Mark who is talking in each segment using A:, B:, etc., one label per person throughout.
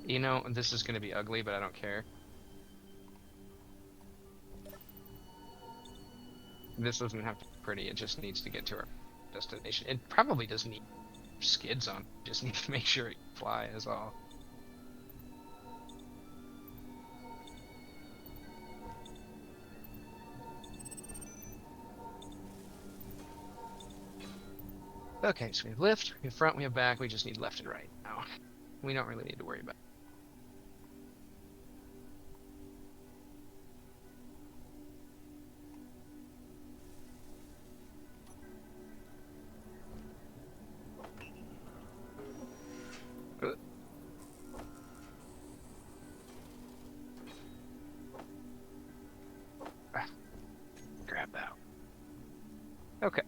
A: You know, this is going to be ugly, but I don't care. This doesn't have to be pretty. It just needs to get to our destination. It probably doesn't need skids on. Just need to make sure it can fly is all. Okay, so we have lift, we have front, we have back. We just need left and right now. We don't really need to worry about it. Grab that. Okay.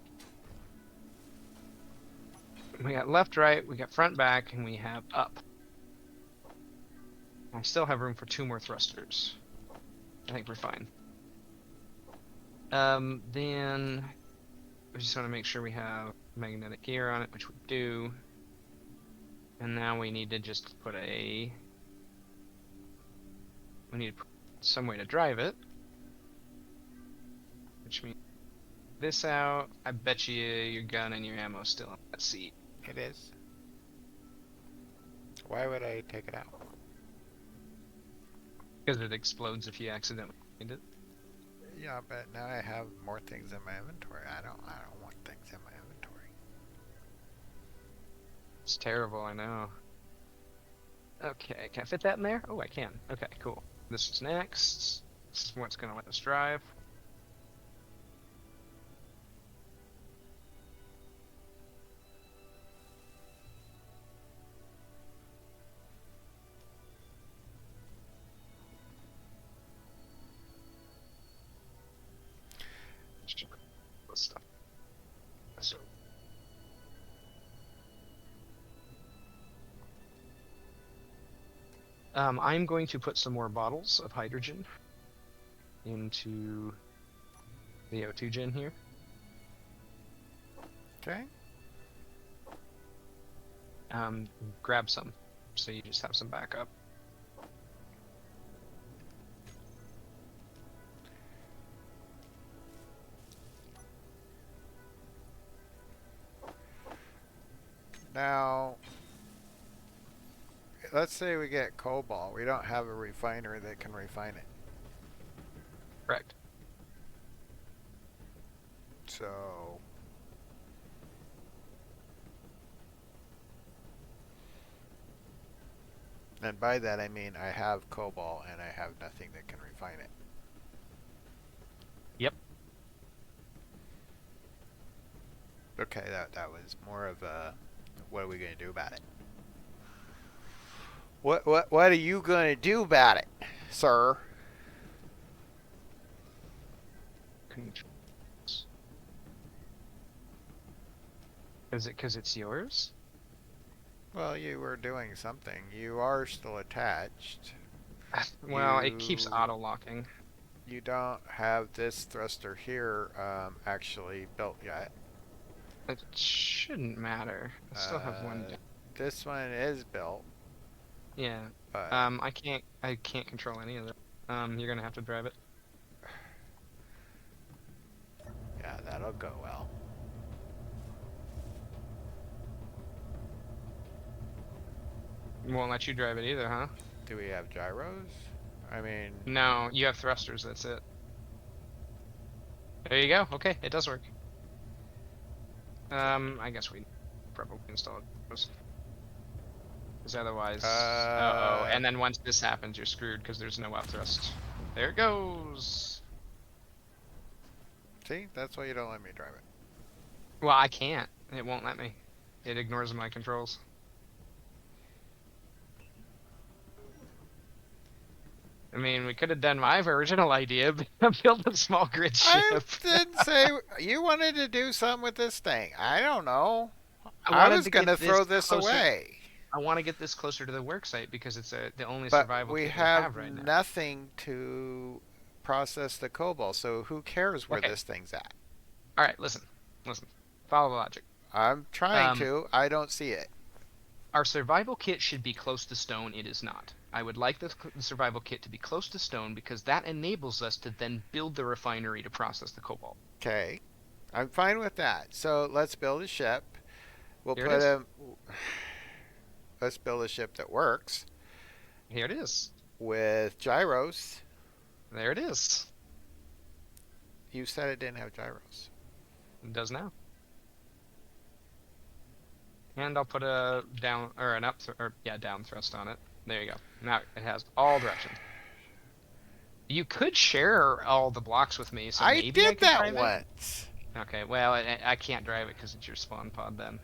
A: We got left, right, we got front, back, and we have up. I still have room for 2 more thrusters. I think we're fine. Then we just want to make sure we have magnetic gear on it, which we do. And now we need to just put we need to put some way to drive it. Which means this out. I bet you your gun and your ammo still on that seat.
B: It is. Why would I take it out?
A: Because it explodes if you accidentally find it.
B: Yeah, but now I have more things in my inventory. I don't want things in my inventory.
A: It's terrible, I know. Okay, can I fit that in there? Oh, I can. Okay, cool. This is next. This is what's going to let us drive. Stuff. So, I'm going to put some more bottles of hydrogen into the O2 gen here.
B: Okay.
A: Grab some, so you just have some backup.
B: Now, let's say we get cobalt. We don't have a refiner that can refine it.
A: Correct.
B: So, and by that I mean I have cobalt and I have nothing that can refine it.
A: Yep.
B: Okay, that was more of a what are we going to do about it? What are you going to do about it, sir?
A: Controls. Is it because it's yours?
B: Well, you were doing something. You are still attached.
A: Well, it keeps auto-locking.
B: You don't have this thruster here actually built yet.
A: It shouldn't matter. I still have one.
B: This one is built.
A: Yeah.
B: But
A: I can't control any of it. You're gonna have to drive it.
B: yeah, that'll go well.
A: Won't let you drive it either, huh?
B: Do we have gyros? I mean,
A: No, you have thrusters, that's it. There you go. Okay, it does work. I guess we probably install it. Because otherwise... Uh-oh. And then once this happens, you're screwed because there's no up thrust. There it goes!
B: see, that's why you don't let me drive it.
A: Well, I can't. It won't let me. It ignores my controls. I mean, we could have done my original idea, but build a small grid ship.
B: I didn't say you wanted to do something with this thing. I don't know.
A: I
B: was going to throw this away.
A: I want to get this closer to the worksite because it's the only
B: But
A: survival
B: we
A: kit
B: have
A: right now.
B: nothing to process the cobalt, so who cares where
A: Okay.
B: this thing's at?
A: All right, listen. Follow the logic.
B: I'm trying to. I don't see it.
A: our survival kit should be close to stone. It is not. I would like the survival kit to be close to stone because that enables us to then build the refinery to process the cobalt.
B: Okay. I'm fine with that. So let's build a ship. We'll
A: Here it
B: put
A: is.
B: a. Let's build a ship that works
A: Here it is.
B: with gyros.
A: There it is.
B: You said it didn't have gyros.
A: It does now. And I'll put a down or an up or yeah, down thrust on it. There you go. Now it has all directions. You could share all the blocks with me, so
B: I
A: maybe I
B: did
A: could
B: that
A: drive it.
B: once.
A: Okay, well, I can't drive it because it's your spawn pod then.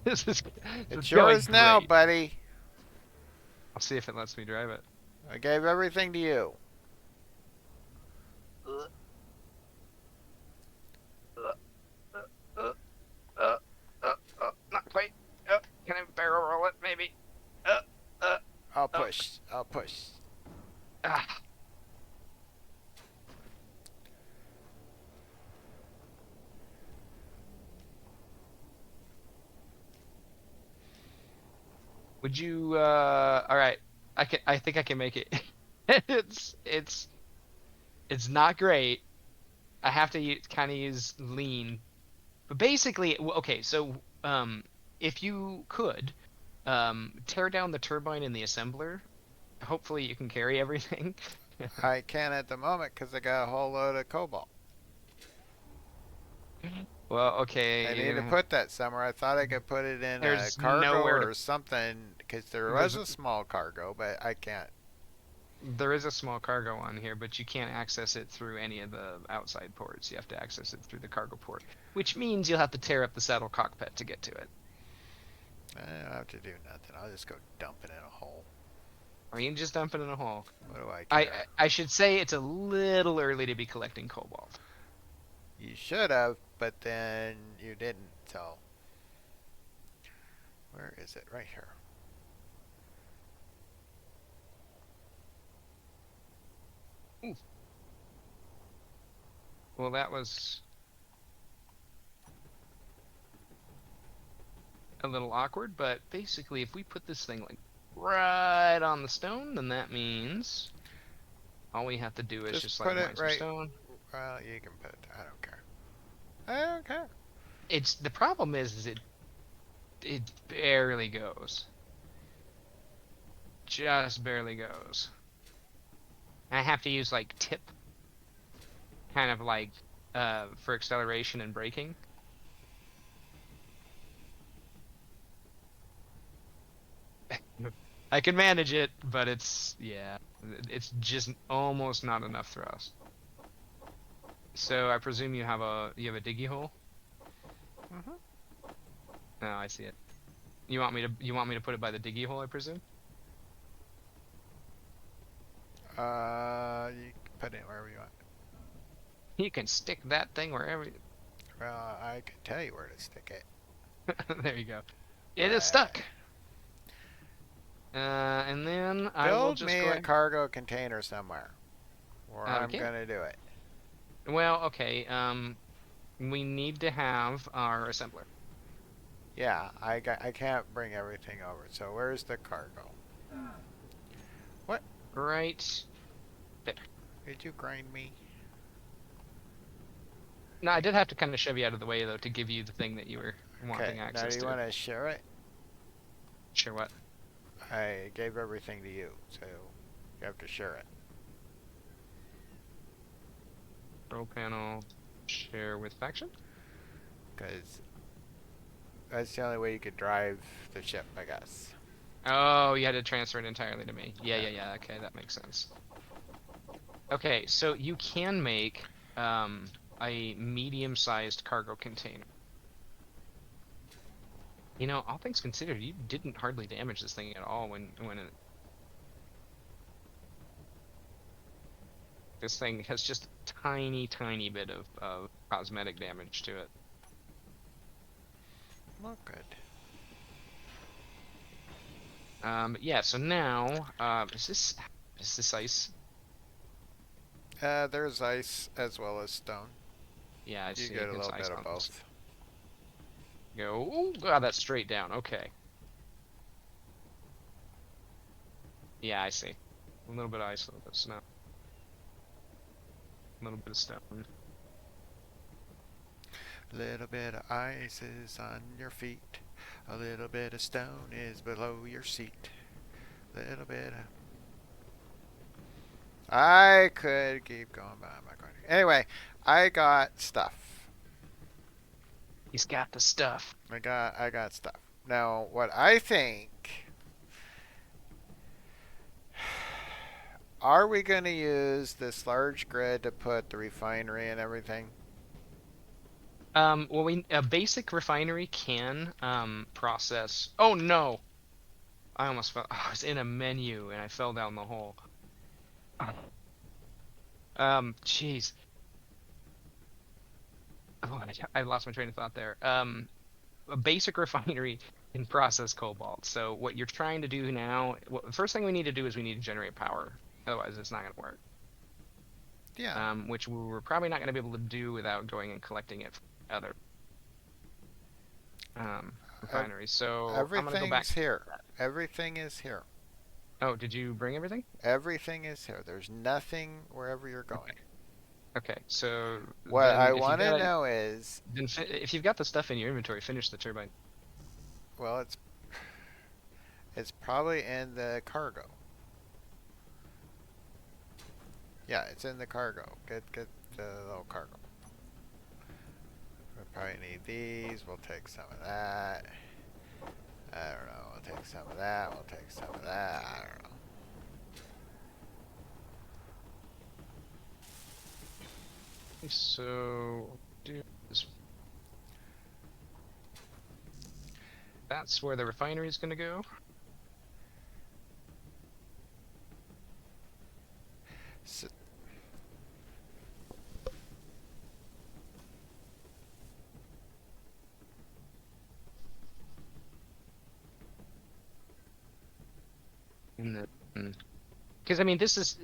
A: This is
B: It's
A: going
B: yours now,
A: great.
B: buddy.
A: I'll see if it lets me drive it.
B: I gave everything to you.
A: Not quite. Can I barrel roll it, maybe?
B: I'll push. I'll push.
A: Ah. Would you, all right. I think I can make it. It's not great. I have to kind of use lean. But basically, okay, so if you could tear down the turbine in the assembler, hopefully you can carry everything.
B: I can't at the moment because I got a whole load of cobalt.
A: Well, okay,
B: I
A: you're
B: need to
A: gonna
B: put that somewhere. I thought I could put it in a
A: there's
B: cargo
A: nowhere to
B: or something because there
A: there's
B: was a small cargo, but I can't.
A: there is a small cargo on here, but you can't access it through any of the outside ports. You have to access it through the cargo port, which means you'll have to tear up the saddle cockpit to get to it.
B: I don't have to do nothing. I'll just go dump it in a hole.
A: Or you can just dump it in a hole.
B: What do I
A: I
B: care?
A: I should say it's a little early to be collecting cobalt.
B: You should have, but then you didn't. So where is it? Right here.
A: Ooh. Well, that was a little awkward, but basically if we put this thing like right on the stone, then that means all we have to do is just like
B: put
A: mine
B: it
A: some
B: right.
A: stone.
B: Well, you can put it. I don't care. I don't care.
A: It's the problem is it barely goes. Just barely goes. I have to use like tip kind of like for acceleration and braking. I can manage it, but it's just almost not enough thrust. So I presume you have a diggy hole?
B: Mhm.
A: Oh, I see it. You want me to put it by the diggy hole, I presume?
B: You can put it wherever you want.
A: You can stick that thing wherever.
B: Well, I can tell you where to stick it.
A: There you go. It is stuck. And then I will
B: Build
A: just
B: me
A: go
B: a
A: ahead.
B: cargo container somewhere, or I'm
A: Okay.
B: gonna do it.
A: Well, okay. We need to have our assembler.
B: Yeah, I can't bring everything over. So where's the cargo? What?
A: Right.
B: Did you grind me?
A: No, I did have to kind of shove you out of the way though to give you the thing that you were wanting
B: Now
A: access
B: do you
A: to.
B: want to share it?
A: Sure, what?
B: I gave everything to you, so you have to share it.
A: Control panel, share with faction.
B: Because that's the only way you could drive the ship, I guess.
A: Oh, you had to transfer it entirely to me. Yeah. Okay, that makes sense. Okay, so you can make a medium-sized cargo container. You know, all things considered, you didn't hardly damage this thing at all when it... This thing has just a tiny bit of cosmetic damage to it.
B: Well, good.
A: Yeah, so now, is this ice?
B: There's ice as well as stone.
A: Yeah, I
B: You
A: see.
B: get a
A: It's
B: little
A: ice
B: bit of
A: on this.
B: both.
A: Go. Oh, God, that's straight down. Okay. Yeah, I see. A little bit of ice, a little bit of snow, a little bit of stone.
B: A little bit of ice is on your feet. A little bit of stone is below your seat. Little bit of... I could keep going, but I'm not going to. Anyway, I got stuff.
A: He's got the stuff.
B: I got stuff. Now, what I think, are we going to use this large grid to put the refinery and everything?
A: Well, a basic refinery can process. Oh no! I almost fell. I was in a menu and I fell down the hole. Jeez. Oh, I lost my train of thought there. A basic refinery can process cobalt. So what you're trying to do now, well, the first thing we need to do is we need to generate power. Otherwise, it's not going to work.
B: Yeah.
A: Which we're probably not going to be able to do without going and collecting it from other
B: Ev-
A: refineries. So I'm going to go back
B: Everything's
A: to
B: here.
A: that.
B: Everything is here.
A: Oh, did you bring everything?
B: Everything is here. There's nothing wherever you're going.
A: Okay. Okay. So
B: What
A: then,
B: I
A: if you've
B: want to
A: got
B: know is,
A: if you've got the stuff in your inventory, finish the turbine.
B: well, it's probably in the cargo. Yeah, it's in the cargo. Get the little cargo. We probably need these. We'll take some of that. I don't know. We'll take some of that. We'll take some of that. I don't know.
A: So do this. That's where the refinery is going to go.
B: So,
A: Because I mean, this is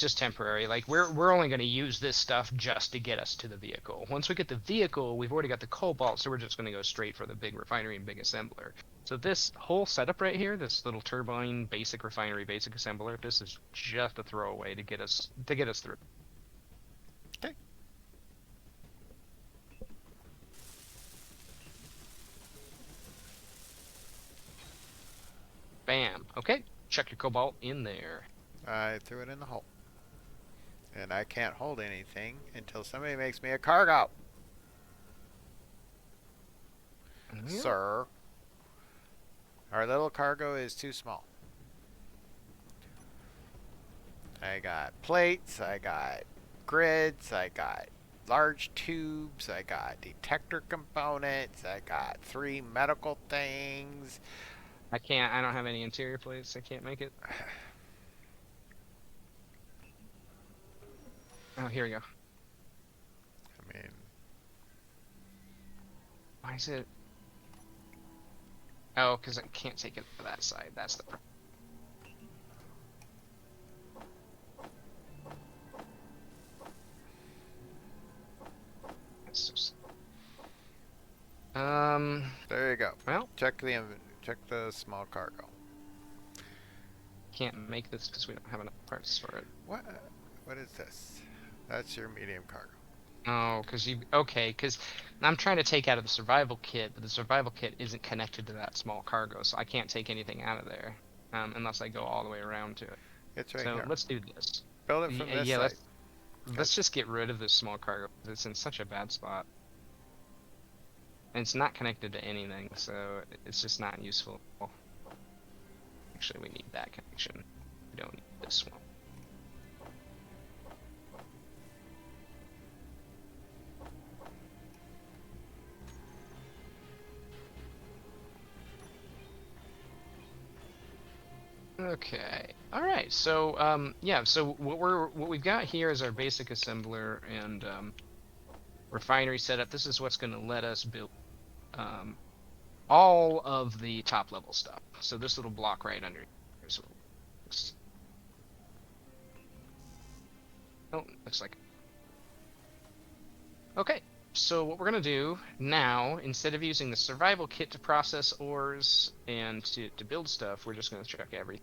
A: just temporary. Like we're only going to use this stuff just to get us to the vehicle. Once we get the vehicle, we've already got the cobalt, so we're just going to go straight for the big refinery and big assembler. So this whole setup right here, this little turbine, basic refinery, basic assembler, this is just a throwaway to get us through.
B: okay.
A: Bam. Okay. Check your cobalt in there.
B: I threw it in the hole. And I can't hold anything until somebody makes me a cargo.
A: Yeah.
B: Sir. Our little cargo is too small. I got plates, I got grids, I got large tubes, I got detector components, I got 3 medical things.
A: I don't have any interior plates. I can't make it. Oh, here we go.
B: I mean,
A: Why is it? Oh, because I can't take it to that side. That's the problem. That's just...
B: there you go.
A: Well,
B: Check the small cargo.
A: can't make this because we don't have enough parts for it.
B: What is this? That's your medium cargo.
A: Oh, because I'm trying to take out of the survival kit, but the survival kit isn't connected to that small cargo, so I can't take anything out of there, unless I go all the way around to it.
B: It's right
A: So
B: here.
A: let's do this.
B: Build it from this
A: Yeah,
B: side.
A: let's just get rid of this small cargo. It's in such a bad spot. And it's not connected to anything, so it's just not useful. Actually, we need that connection. We don't need this one. Okay. All right. So, yeah. So what we've got here is our basic assembler and refinery setup. This is what's going to let us build um, all of the top level stuff. So this little block right under here. So, oh, looks like. Okay. So what we're gonna do now, instead of using the survival kit to process ores and to build stuff, we're just gonna chuck everything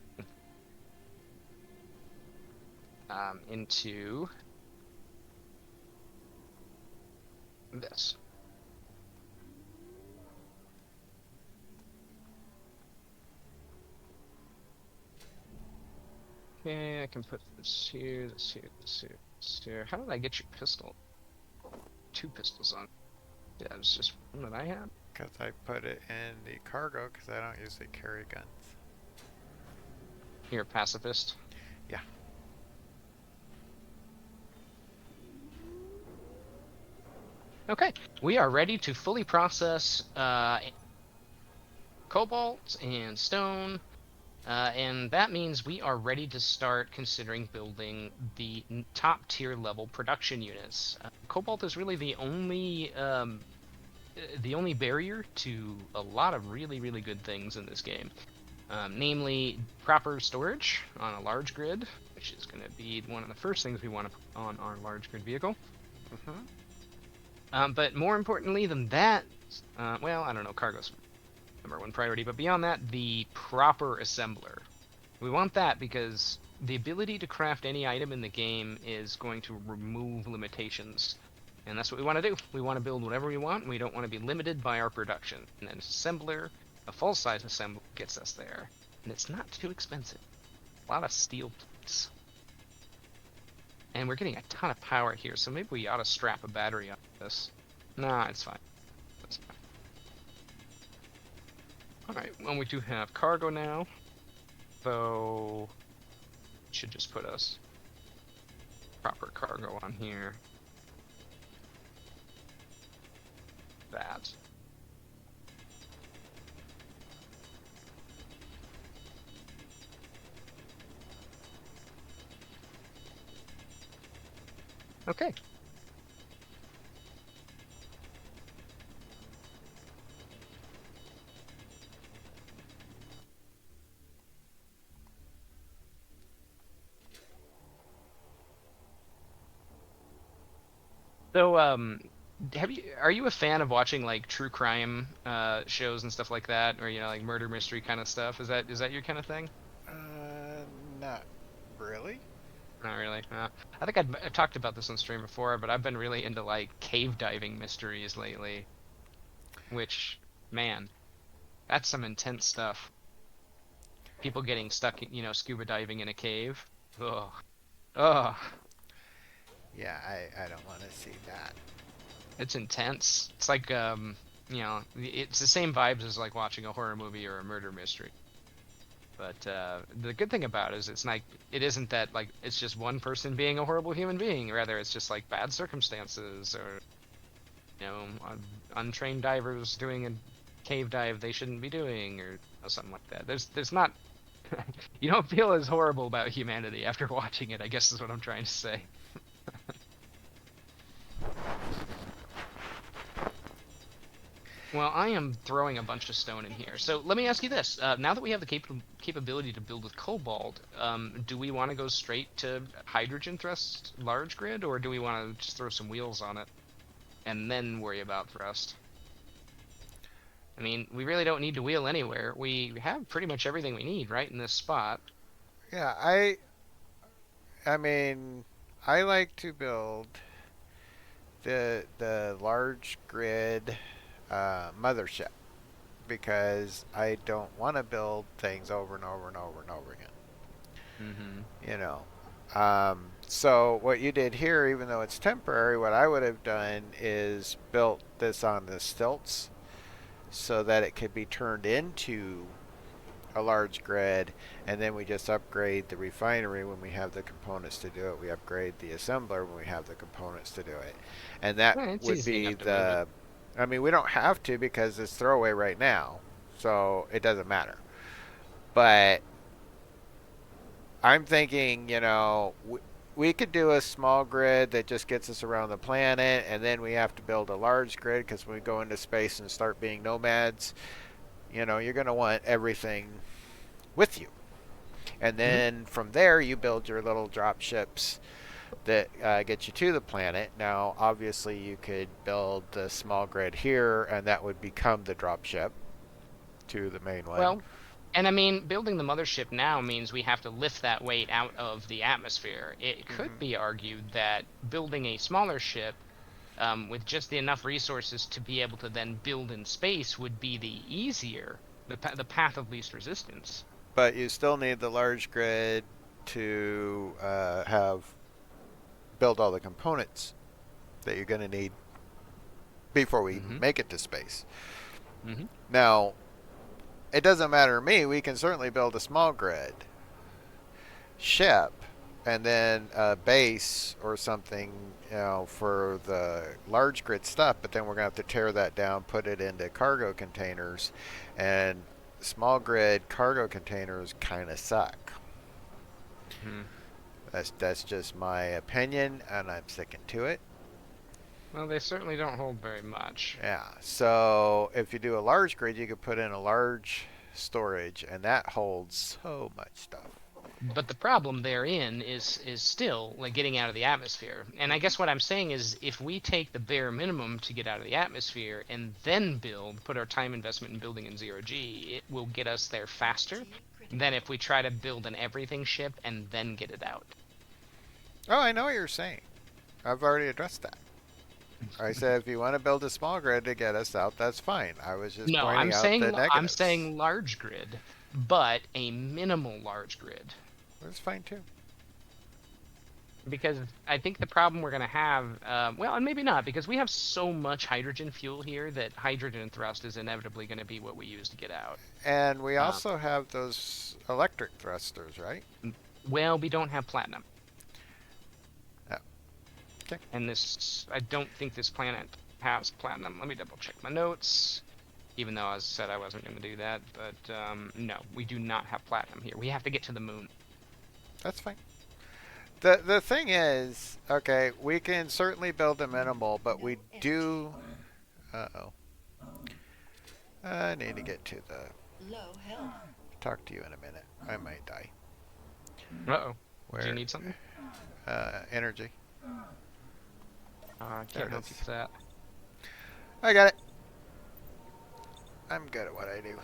A: into this. Okay, I can put this here, this here, this here, this here. How did I get your pistol? Two pistols on. Yeah, it was just one that I had.
B: Because I put it in the cargo because I don't usually carry guns.
A: You're a pacifist.
B: Yeah.
A: Okay, we are ready to fully process cobalt and stone, and that means we are ready to start considering building the top tier level production units. Cobalt is really the only barrier to a lot of really good things in this game. Namely proper storage on a large grid, which is going to be one of the first things we want to put on our large grid vehicle. But more importantly than that, well, I don't know, cargo's #1 priority, but beyond that, the proper assembler. We want that because the ability to craft any item in the game is going to remove limitations. And that's what we want to do. We want to build whatever we want. We don't want to be limited by our production. And an assembler, a full-size assembler, gets us there. And it's not too expensive. A lot of steel plates. And we're getting a ton of power here, so maybe we ought to strap a battery on this. Nah, it's fine. That's fine. Alright, well, we do have cargo now. So, should just put us proper cargo on here. That. Okay. So, are you a fan of watching like true crime shows and stuff like that, or like murder mystery kind of stuff? Is that your kind of thing?
B: Not really.
A: Not really. I think I've talked about this on stream before, but I've been really into like cave diving mysteries lately, which, man, that's some intense stuff. People getting stuck, scuba diving in a cave. Ugh. Ugh.
B: Yeah, I don't want to see that.
A: It's intense. It's like it's the same vibes as like watching a horror movie or a murder mystery. But the good thing about it is it isn't that like it's just one person being a horrible human being. Rather, it's just like bad circumstances or untrained divers doing a cave dive they shouldn't be doing or something like that. There's not you don't feel as horrible about humanity after watching it, I guess is what I'm trying to say. Well, I am throwing a bunch of stone in here. So let me ask you this. Now that we have the capability to build with cobalt, do we want to go straight to hydrogen thrust large grid, or do we want to just throw some wheels on it and then worry about thrust? I mean, we really don't need to wheel anywhere. We have pretty much everything we need right in this spot.
B: Yeah, I mean, I like to build the large grid mothership because I don't want to build things over and over and over and over again.
A: Mm-hmm.
B: You know. So what you did here, even though it's temporary, what I would have done is built this on the stilts so that it could be turned into a large grid, and then we just upgrade the refinery when we have the components to do it. We upgrade the assembler when we have the components to do it. And that
A: It's
B: would
A: easy
B: be
A: enough to move it.
B: I mean, we don't have to because it's throwaway right now, so it doesn't matter. But I'm thinking, we could do a small grid that just gets us around the planet, and then we have to build a large grid because when we go into space and start being nomads, you're going to want everything with you. And
A: Mm-hmm.
B: then from there, you build your little drop ships that get you to the planet. Now, obviously, you could build the small grid here, and that would become the dropship to the main one.
A: Well, and I mean, building the mothership now means we have to lift that weight out of the atmosphere. It could
B: Hmm.
A: be argued that building a smaller ship with just the enough resources to be able to then build in space would be the easier, the path of least resistance.
B: But you still need the large grid to have build all the components that you're going to need before we even
A: Hmm.
B: make it to space.
A: Hmm.
B: Now, it doesn't matter to me. We can certainly build a small grid ship and then a base or something, for the large grid stuff. But then we're gonna have to tear that down, put it into cargo containers, and small grid cargo containers kind of suck.
A: Hmm.
B: That's just my opinion, and I'm sticking to it.
A: Well, they certainly don't hold very much.
B: Yeah. So if you do a large grid, you could put in a large storage, and that holds so much stuff.
A: But the problem therein is still like getting out of the atmosphere. And I guess what I'm saying is if we take the bare minimum to get out of the atmosphere and then put our time investment in building in zero G, it will get us there faster than if we try to build an everything ship and then get it out.
B: Oh, I know what you're saying. I've already addressed that. I said if you want to build a small grid to get us out, that's fine. I was just
A: No,
B: pointing out the
A: I'm
B: negatives.
A: saying large grid, but a minimal large grid.
B: That's fine too.
A: Because I think the problem we're going to have, well, and maybe not, because we have so much hydrogen fuel here that hydrogen thrust is inevitably going to be what we use to get out.
B: And we
A: Um,
B: also have those electric thrusters, right?
A: well, we don't have platinum,
B: Oh, okay.
A: and I don't think this planet has platinum. Let me double check my notes, even though I said I wasn't going to do that. But no, we do not have platinum here. We have to get to the moon.
B: That's fine. The thing is, okay, we can certainly build a minimal, but we do. Uh oh. I need to get to the. Talk to you in a minute. I might die.
A: Uh-oh. Do you
B: Where?
A: need something?
B: Energy.
A: I
B: There
A: can't
B: it
A: help you
B: is.
A: with that.
B: I got it. I'm good at what I do,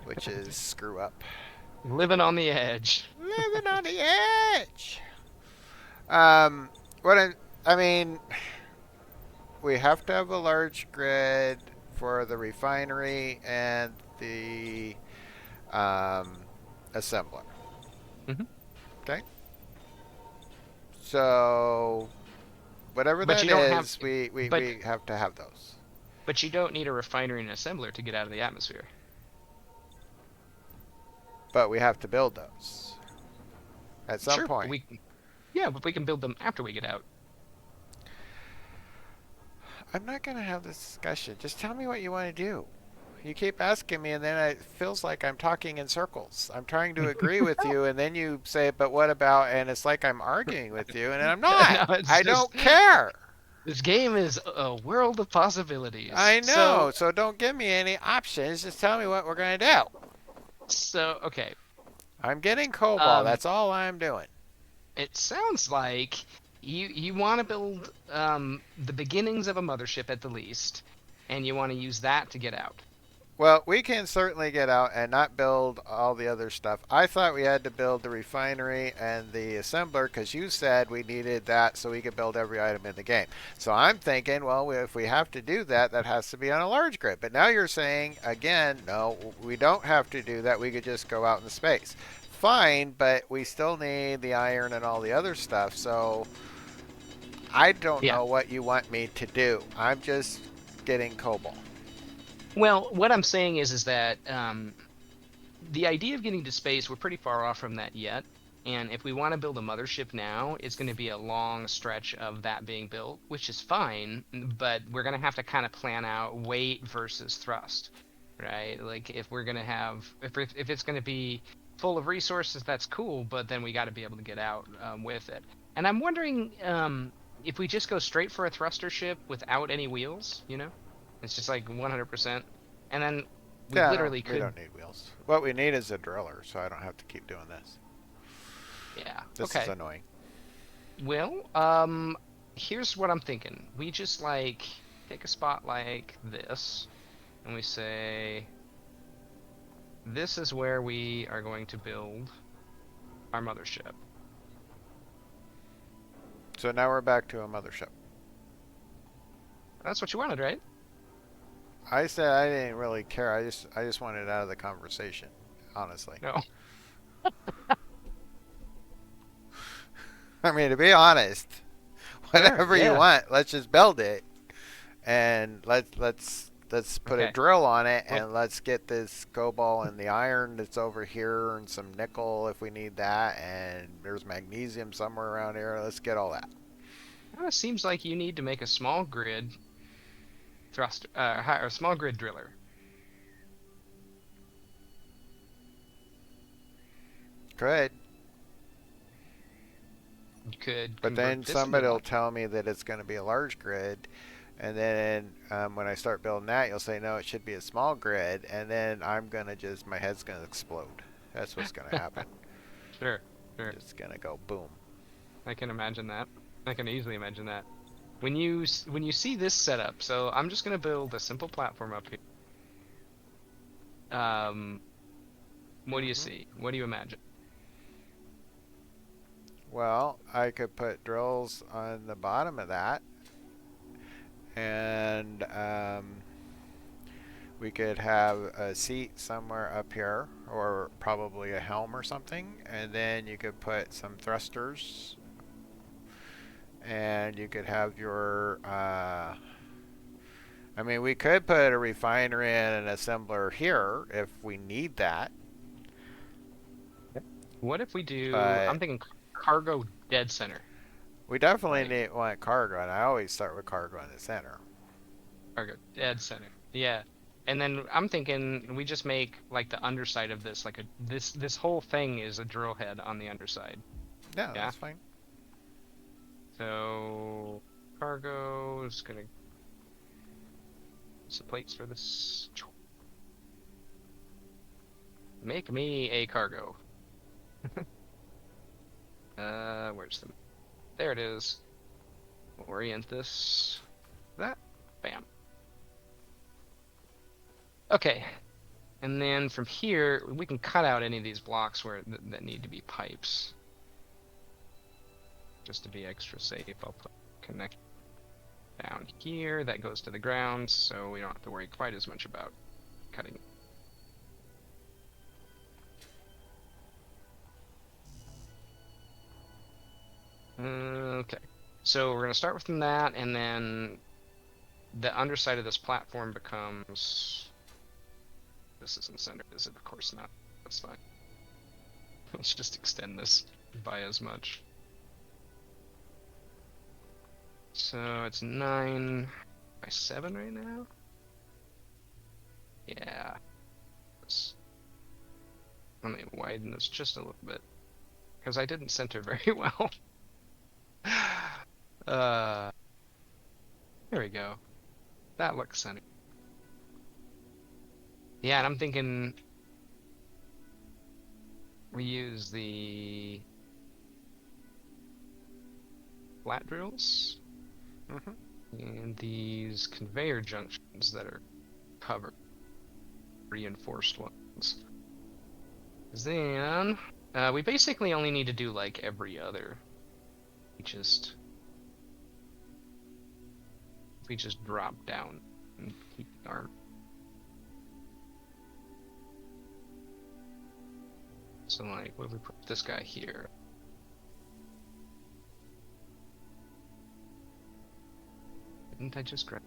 B: which is screw up.
A: Living on the edge.
B: Living on the edge. Um, what I mean, we have to have a large grid for the refinery and the um, assembler.
A: Hmm.
B: Okay, so whatever
A: But
B: that
A: you don't have,
B: is, we, we,
A: but
B: we have to have those.
A: but you don't need a refinery and assembler to get out of the atmosphere.
B: But we have to build those at some
A: Sure,
B: point.
A: yeah, but we can build them after we get out.
B: I'm not going to have this discussion. Just tell me what you want to do. You keep asking me, and then it feels like I'm talking in circles. I'm trying to agree with you, and then you say, but what about, and it's like I'm arguing with you, and I'm not.
A: No, it's
B: I
A: just
B: don't care.
A: this game is a world of possibilities.
B: I know, so don't give me any options. Just tell me what we're going to do.
A: Okay.
B: I'm getting COBOL.
A: Um,
B: That's all I'm doing.
A: it sounds like you want to build the beginnings of a mothership at the least, and you want to use that to get out.
B: Well, we can certainly get out and not build all the other stuff. I thought we had to build the refinery and the assembler because you said we needed that so we could build every item in the game. So I'm thinking, well, if we have to do that, that has to be on a large grid. But now you're saying, again, no, we don't have to do that. We could just go out in space. Fine, but we still need the iron and all the other stuff. So I don't
A: Yeah.
B: know what you want me to do. I'm just getting COBOL.
A: Well, what I'm saying is that the idea of getting to space, we're pretty far off from that yet. And if we want to build a mothership now, it's going to be a long stretch of that being built, which is fine, but we're going to have to kind of plan out weight versus thrust, right? Like if we're going to have, if it's going to be full of resources, that's cool, but then we got to be able to get out with it. And I'm wondering if we just go straight for a thruster ship without any wheels, it's just like 100%, and then we
B: Yeah, no,
A: literally
B: we
A: could.
B: don't need wheels. What we need is a driller, so I don't have to keep doing this.
A: Yeah.
B: This is
A: Okay.
B: annoying.
A: Well, here's what I'm thinking. We just like take a spot like this, and we say, this is where we are going to build our mothership.
B: So now we're back to a mothership.
A: That's what you wanted, right?
B: I said I didn't really care. I just wanted it out of the conversation, honestly.
A: No.
B: I mean, to be honest,
A: Sure,
B: whatever you
A: yeah.
B: want, let's just build it, and let's put a
A: Okay.
B: drill on it,
A: Well,
B: and let's get this cobalt and the iron that's over here, and some nickel if we need that, and there's magnesium somewhere around here. Let's get all that.
A: kind of seems like you need to make a small grid thrust, or a small grid driller.
B: Good.
A: You could
B: But then
A: convert this into
B: somebody will
A: one.
B: tell me that it's going to be a large grid, and then when I start building that, you'll say no, it should be a small grid, and then I'm gonna just my head's gonna explode. That's what's gonna happen.
A: Sure, sure.
B: It's gonna go boom.
A: I can imagine that. I can easily imagine that. When you see this setup, so I'm just gonna build a simple platform up here. Um, what do you
B: hmm
A: see? What do you imagine?
B: Well, I could put drills on the bottom of that, and we could have a seat somewhere up here, or probably a helm or something, and then you could put some thrusters, and you could have your. I mean, we could put a refinery and an assembler here if we need that,
A: What if we do?
B: but
A: I'm thinking cargo dead center.
B: we definitely
A: Like
B: need want cargo, and I always start with cargo in the center.
A: cargo dead center. Yeah. And then I'm thinking we just make like the underside of this like a this whole thing is a drill head on the underside.
B: Yeah,
A: Yeah.
B: that's fine.
A: So cargo is gonna some plates for this. Make me a cargo. Where's the? There it is. Orient this. That. Bam. Okay. And then from here, we can cut out any of these blocks where that need to be pipes. Just to be extra safe, I'll put connect down here. That goes to the ground, so we don't have to worry quite as much about cutting. Okay. So we're going to start with that, and then the underside of this platform becomes. This isn't centered, is it? Of course not. That's fine. Let's just extend this by as much. So it's 9 by 7 right now? Yeah. Let me widen this just a little bit. Because I didn't center very well. uh, there we go. That looks centered. Yeah, and I'm thinking we use the flat drills
B: hmm
A: and these conveyor junctions that are covered, reinforced ones. Then we basically only need to do like every other. We just drop down and keep our. So like, what if we put this guy here? Didn't I just grab?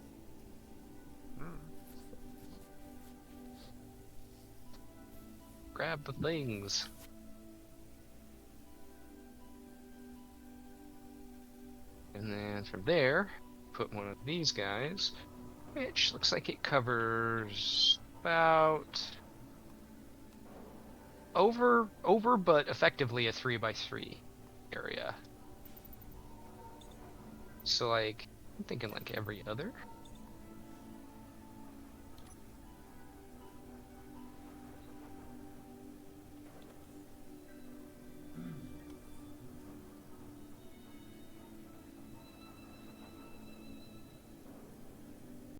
A: Grab the things. And then from there, put one of these guys, which looks like it covers about over, but effectively a 3x3 area. So like, I'm thinking like every other.